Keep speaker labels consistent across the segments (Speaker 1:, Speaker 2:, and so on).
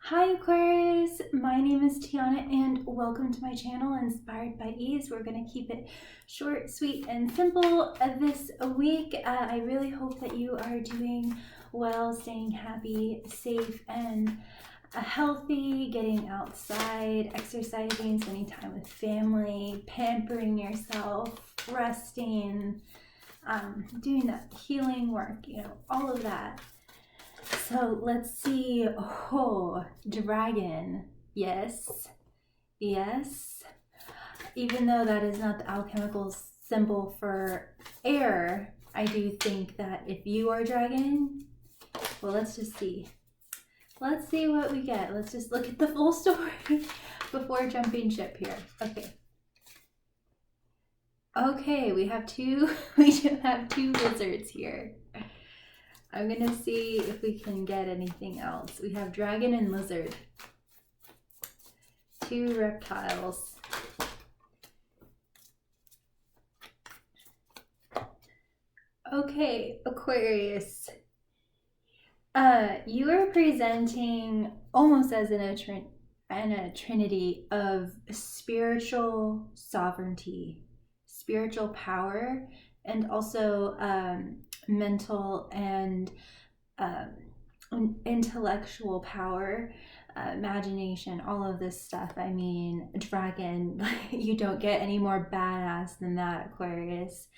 Speaker 1: Hi Aquarius, my name is Tiana and welcome to my channel Inspired by Ease. We're going to keep it short, sweet, and simple this week. I really hope that you are doing well, staying happy, safe, and healthy, getting outside, exercising, spending time with family, pampering yourself, resting, doing that healing work, all of that. So let's see. Oh, dragon. Yes. Yes. Even though that is not the alchemical symbol for air, I do think that if you are dragon, well, let's just see. Let's see what we get. Let's just look at the full story before jumping ship here. Okay, we have two lizards here. I'm gonna see if we can get anything else. We have dragon and lizard. Two reptiles. Okay, Aquarius. You are presenting almost as in a trinity of spiritual sovereignty, spiritual power, and also mental and intellectual power, imagination, all of this stuff. I mean, dragon, you don't get any more badass than that, Aquarius.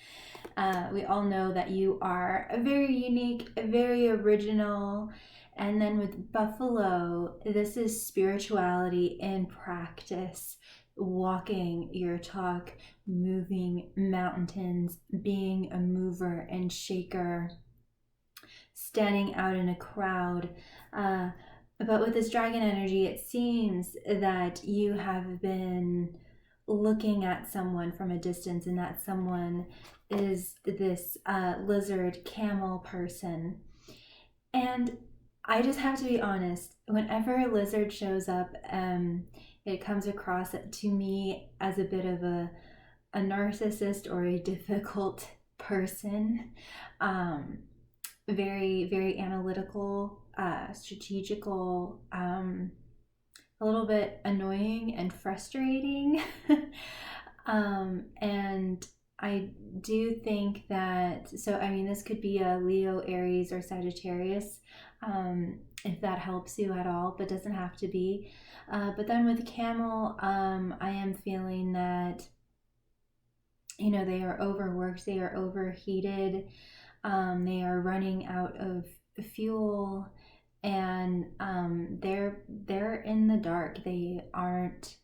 Speaker 1: We all know that you are a very unique, very original. And then with buffalo, this is spirituality in practice. Walking your talk, moving mountains, being a mover and shaker, standing out in a crowd. But with this dragon energy, it seems that you have been looking at someone from a distance, and that someone is this lizard camel person. And I just have to be honest, whenever a lizard shows up, it comes across to me as a bit of a narcissist or a difficult person. Very, very analytical, strategical, a little bit annoying and frustrating. And I do think that, so I mean, this could be a Leo, Aries, or Sagittarius, if that helps you at all, but doesn't have to be. But then with camel, I am feeling that, they are overworked, they are overheated, they are running out of fuel, and they're in the dark. They aren't,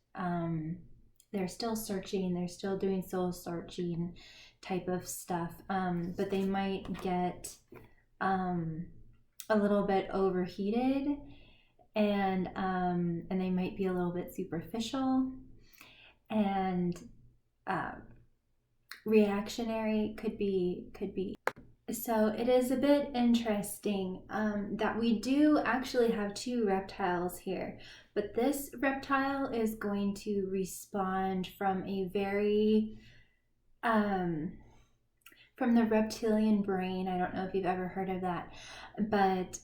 Speaker 1: they're still searching, they're still doing soul searching type of stuff, but they might get a little bit overheated, and they might be a little bit superficial and reactionary. Could be. So it is a bit interesting that we do actually have two reptiles here, but this reptile is going to respond from a very from the reptilian brain. I don't know if you've ever heard of that, but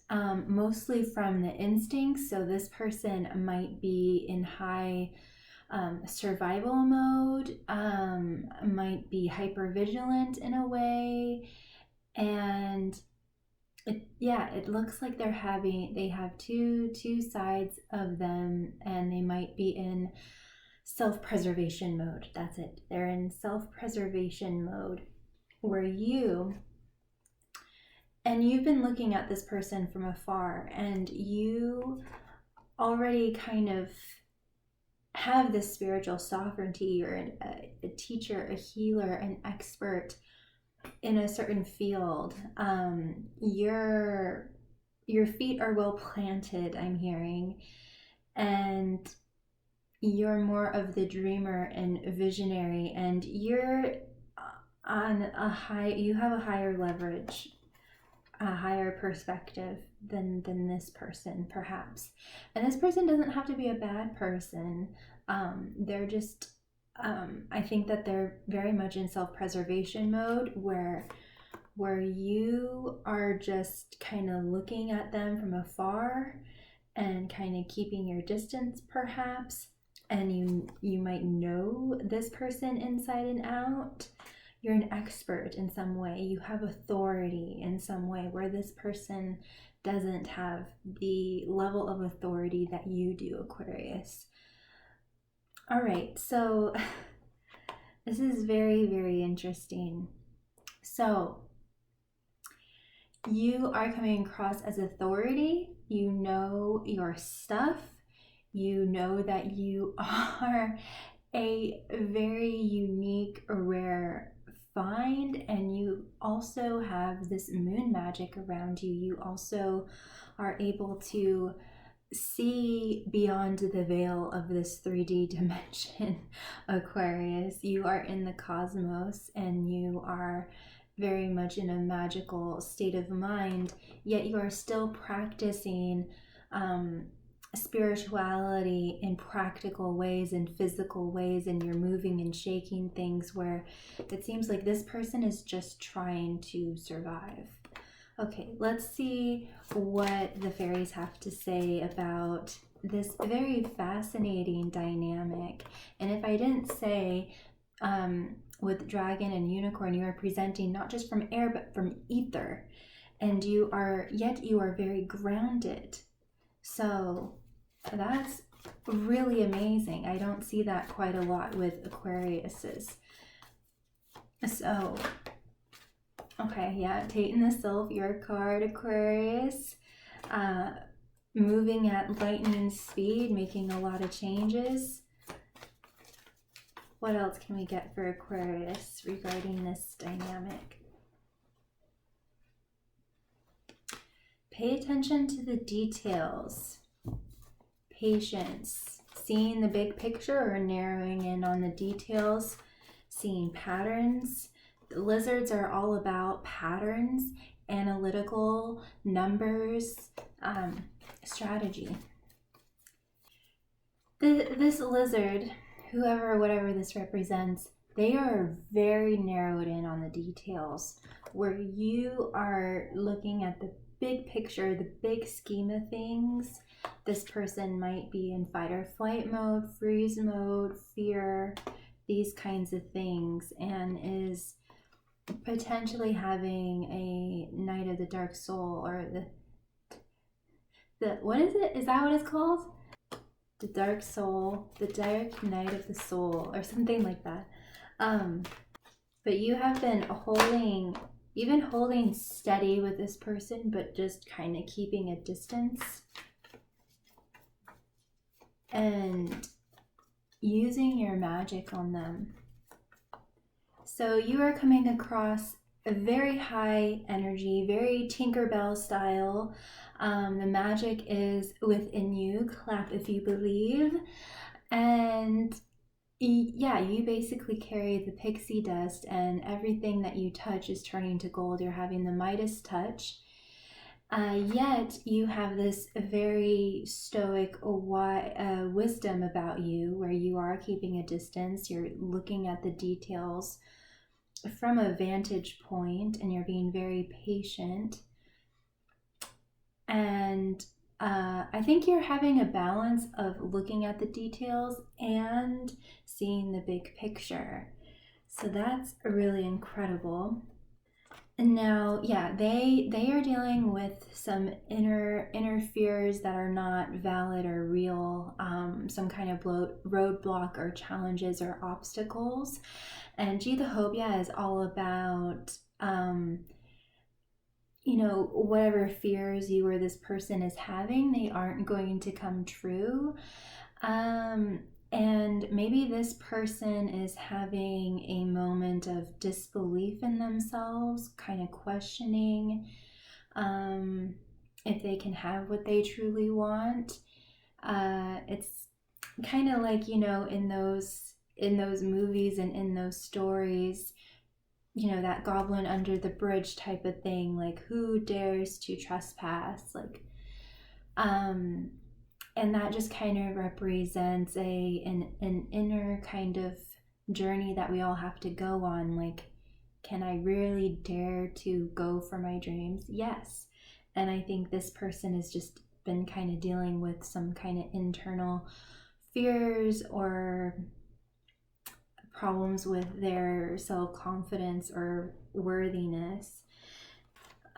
Speaker 1: mostly from the instincts. So this person might be in high survival mode, might be hypervigilant in a way, and it looks like they have two sides of them, and they might be in self-preservation mode. That's it. They're in self-preservation mode, where you've been looking at this person from afar, and you already kind of have this spiritual sovereignty. You're a teacher, a healer, an expert in a certain field. Your feet are well planted, I'm hearing, and you're more of the dreamer and visionary, and you're on you have a higher leverage, a higher perspective than this person, perhaps. And this person doesn't have to be a bad person. They're just, I think that they're very much in self-preservation mode, where you are just kind of looking at them from afar and kind of keeping your distance perhaps. And you might know this person inside and out. You're an expert in some way. You have authority in some way where this person doesn't have the level of authority that you do, Aquarius. All right, so this is very, very interesting. So you are coming across as authority. You know your stuff. You know that you are a very unique, rare find, and you also have this moon magic around you. You also are able to see beyond the veil of this 3D dimension, Aquarius. You are in the cosmos and you are very much in a magical state of mind, yet you are still practicing spirituality in practical ways, in physical ways, and you're moving and shaking things where it seems like this person is just trying to survive. Okay, let's see what the fairies have to say about this very fascinating dynamic. And if I didn't say, with dragon and unicorn, you are presenting not just from air, but from ether. And yet you are very grounded. So that's really amazing. I don't see that quite a lot with Aquariuses. So, okay, yeah, Tate and the Sylph, your card, Aquarius. Moving at lightning speed, making a lot of changes. What else can we get for Aquarius regarding this dynamic? Pay attention to the details. Patience. Seeing the big picture or narrowing in on the details. Seeing patterns. The lizards are all about patterns, analytical, numbers, strategy. This lizard, whatever this represents, they are very narrowed in on the details, where you are looking at the big picture, the big scheme of things. This person might be in fight or flight mode, freeze mode, fear, these kinds of things, and is potentially having a night of the dark soul, or the what is it? Is that what it's called? The dark soul, the dark night of the soul, or something like that. But you have been holding steady with this person, but just kind of keeping a distance and using your magic on them. So you are coming across a very high energy, very Tinkerbell style. The magic is within you. Clap if you believe. And yeah, you basically carry the pixie dust, and everything that you touch is turning to gold. You're having the Midas touch. Yet you have this very stoic wisdom about you, where you are keeping a distance. You're looking at the details from a vantage point, and you're being very patient. And I think you're having a balance of looking at the details and seeing the big picture. So that's really incredible. And now, yeah, they are dealing with some inner fears that are not valid or real, some kind of roadblock or challenges or obstacles. And Jitahobia is all about, whatever fears you or this person is having, they aren't going to come true. And maybe this person is having a moment of disbelief in themselves, kind of questioning if they can have what they truly want. It's kind of like, in those movies and in those stories, that goblin under the bridge type of thing, like, who dares to trespass, like, and that just kind of represents an inner kind of journey that we all have to go on. Like, can I really dare to go for my dreams? Yes. And I think this person is just been kind of dealing with some kind of internal fears or problems with their self-confidence or worthiness.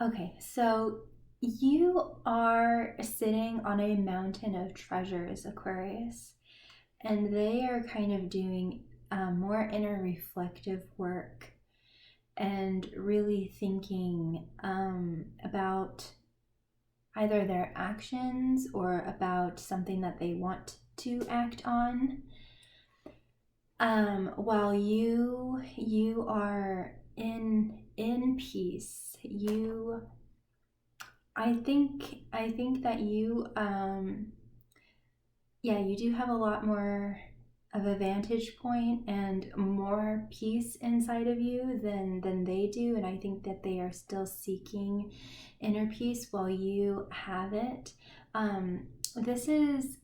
Speaker 1: Okay, so you are sitting on a mountain of treasures, Aquarius, and they are kind of doing more inner reflective work and really thinking about either their actions or about something that they want to act on. While you are in peace, I think that you you do have a lot more of a vantage point and more peace inside of you than they do, and I think that they are still seeking inner peace while you have it. This is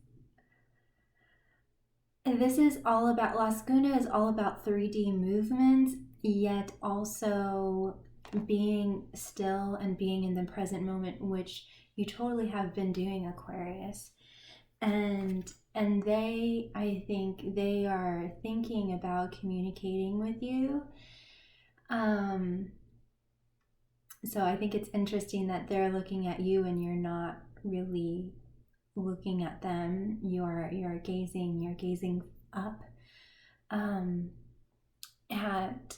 Speaker 1: all about, La Segunda is all about 3D movements, yet also being still and being in the present moment, which you totally have been doing, Aquarius. And I think they are thinking about communicating with you. So I think it's interesting that they're looking at you and you're not really looking at them. You're gazing up at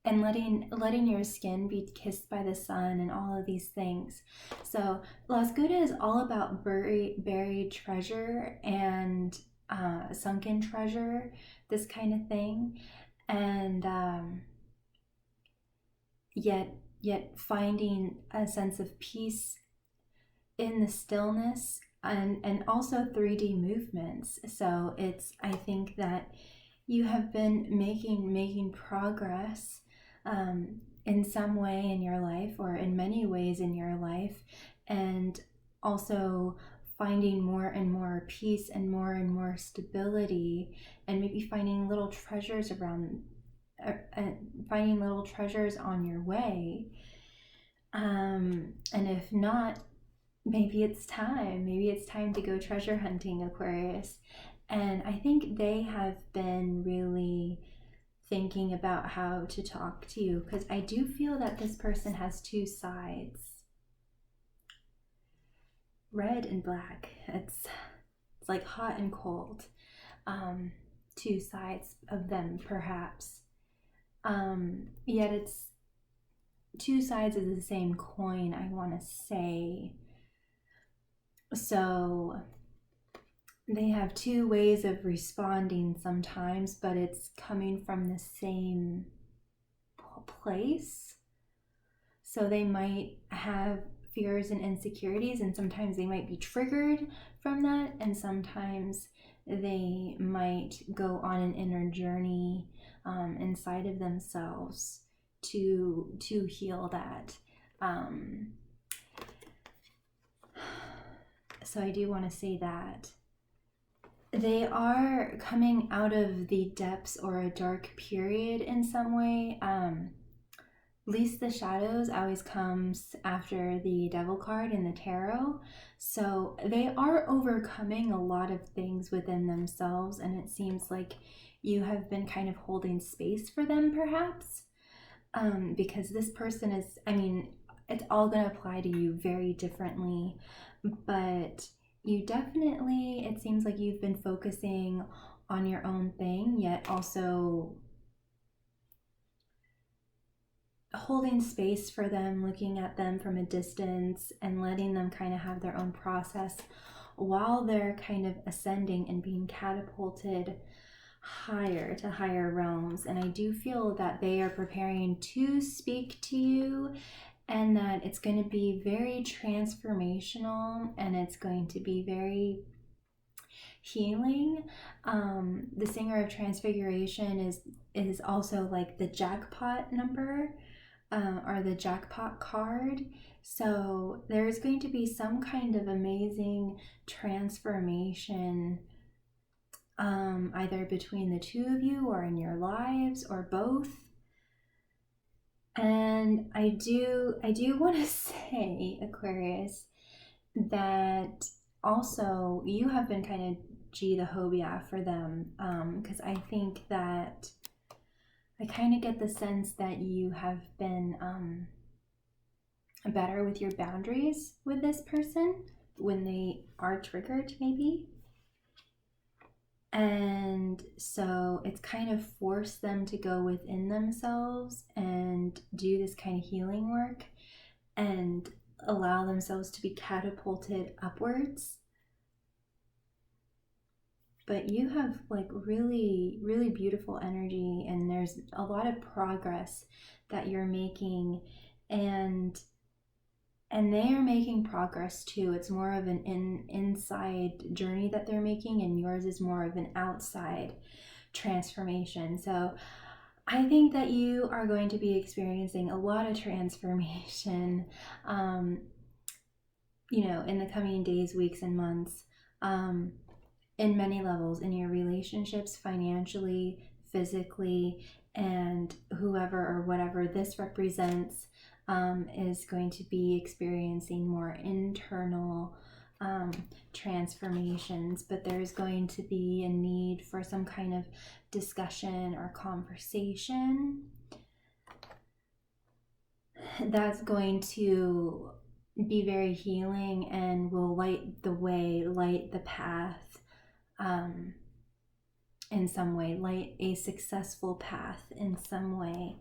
Speaker 1: and letting your skin be kissed by the sun and all of these things. So La Segunda is all about buried treasure and sunken treasure, this kind of thing, and yet finding a sense of peace in the stillness and also 3D movements. So I think that you have been making progress in some way in your life, or in many ways in your life, and also finding more and more peace and more stability, and maybe finding little treasures finding little treasures on your way. And if not, maybe it's time to go treasure hunting, Aquarius. And I think they have been really thinking about how to talk to you, because I do feel that this person has two sides, red and black. It's like hot and cold, two sides of them perhaps, yet it's two sides of the same coin, I want to say. So they have two ways of responding sometimes, but it's coming from the same place. So they might have fears and insecurities, and sometimes they might be triggered from that, and sometimes they might go on an inner journey inside of themselves to heal that. So I do want to say that they are coming out of the depths or a dark period in some way. Least the shadows always comes after the devil card in the tarot. So they are overcoming a lot of things within themselves, and it seems like you have been kind of holding space for them perhaps, because this person is, it's all going to apply to you very differently, but you definitely, it seems like you've been focusing on your own thing, yet also holding space for them, looking at them from a distance and letting them kind of have their own process while they're kind of ascending and being catapulted higher to higher realms. And I do feel that they are preparing to speak to you, and that it's going to be very transformational, and it's going to be very healing. The Singer of Transfiguration is also like the jackpot number, or the jackpot card. So there's going to be some kind of amazing transformation, either between the two of you or in your lives or both. And I do want to say, Aquarius, that also you have been kind of the hobia for them, because I think that I kind of get the sense that you have been better with your boundaries with this person when they are triggered, maybe. And so it's kind of forced them to go within themselves and do this kind of healing work and allow themselves to be catapulted upwards. But you have like really, really beautiful energy, and there's a lot of progress that you're making, and they are making progress too. It's more of an inside journey that they're making, and yours is more of an outside transformation. So I think that you are going to be experiencing a lot of transformation, in the coming days, weeks, and months, in many levels, in your relationships, financially, physically, and whoever or whatever this represents is going to be experiencing more internal transformations, but there's going to be a need for some kind of discussion or conversation that's going to be very healing and will light the way, light the path, in some way, light a successful path in some way.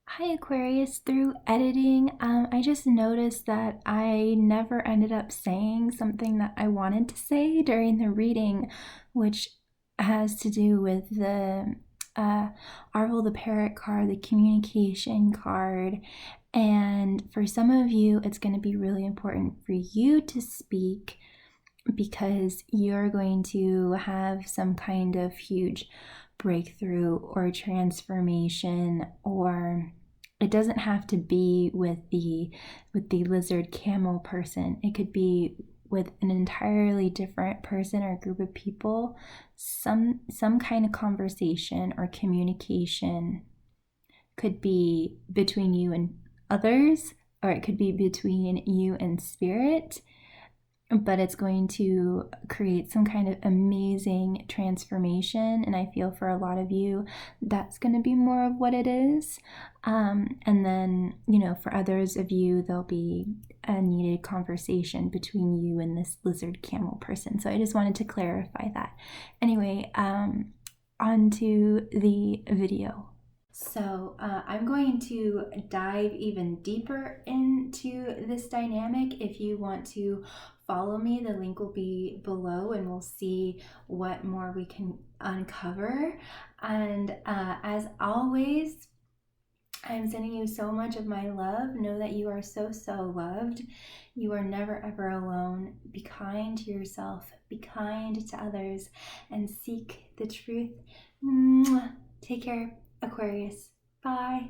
Speaker 1: Hi Aquarius, through editing, I just noticed that I never ended up saying something that I wanted to say during the reading, which has to do with the Arvel the Parrot card, the communication card. And for some of you, it's going to be really important for you to speak because you're going to have some kind of huge breakthrough or transformation, or it doesn't have to be with the lizard camel person. It could be with an entirely different person or group of people. Some kind of conversation or communication could be between you and others, or it could be between you and spirit, but it's going to create some kind of amazing transformation. And I feel for a lot of you, that's going to be more of what it is. And then, for others of you, there'll be a needed conversation between you and this lizard camel person. So I just wanted to clarify that. Anyway, on to the video. So I'm going to dive even deeper into this dynamic. If you want to follow me, the link will be below, and we'll see what more we can uncover. And as always, I'm sending you so much of my love. Know that you are so, so loved. You are never, ever alone. Be kind to yourself. Be kind to others. And seek the truth. Take care, Aquarius. Bye.